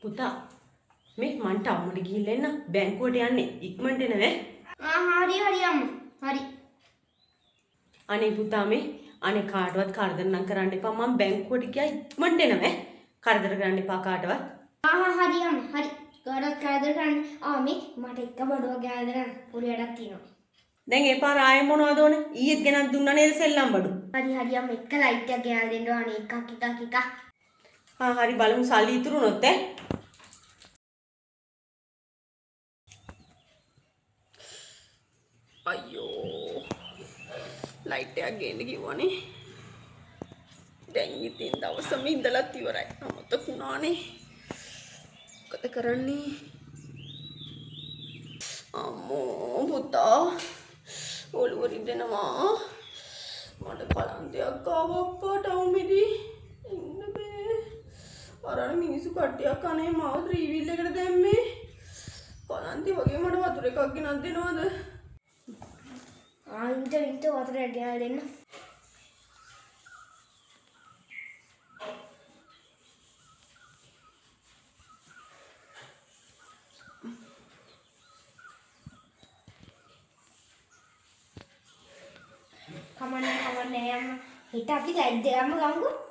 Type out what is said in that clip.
පුතා මේ මන්ට අම්මට ගිහිල්ලා එන්න බැංකුවට යන්නේ ඉක්මනට එනනේ. හරි අම්මා. හරි. අනේ පුතා මේ අනේ කාටවත් කරදර නම් කරන්න එපා. මම බැංකුවට ගියා ඉක්මනට එනනේ. කරදර කරන්න එපා කාටවත්. හරි අම්මා. හරි. කාටවත් කරදර කරන්න. මේ මට එක බඩුවක් ගෑනද නම් පොඩි වැඩක් තියෙනවා. දැන් ඒ පාර ආයෙ මොනවද ඕනේ? ඊයේත් ගෙනත් දුන්නා නේද සෙල්ලම් බඩු? හරි අම්මා එක ලයිට් එකක් ගෑනලා දෙන්න ඕනේ. එකක්. හරි බලමු සල්ලි ඉතුරුනොත් අයියෝ ලයිට් එකක් ගේන්න කිව්වනේ. දැන් ඉතින් දවසම ඉඳලත් ඉවරයි. අමතක වුණානේ. මොකද කරන්නේ? අම්මෝ පුතා ඔළුව රිදෙනවා. මට කලන්තයක් ආවා අප්පා ටවුමේදී. ඉන්න බෑ. අර මිනිස්සු කට්ටියක් අනේ මාව ත්‍රිවිල් එකට දැම්මේ. කලන්තේ වගේ මට වතුර එකක් ගෙනත් දෙනවද? ඉන්ට වතුර ගෙනලා දෙන්න. කමන්නේ අම්මා. හිට අපි ලයිට් දෙකම ගමුකෝ.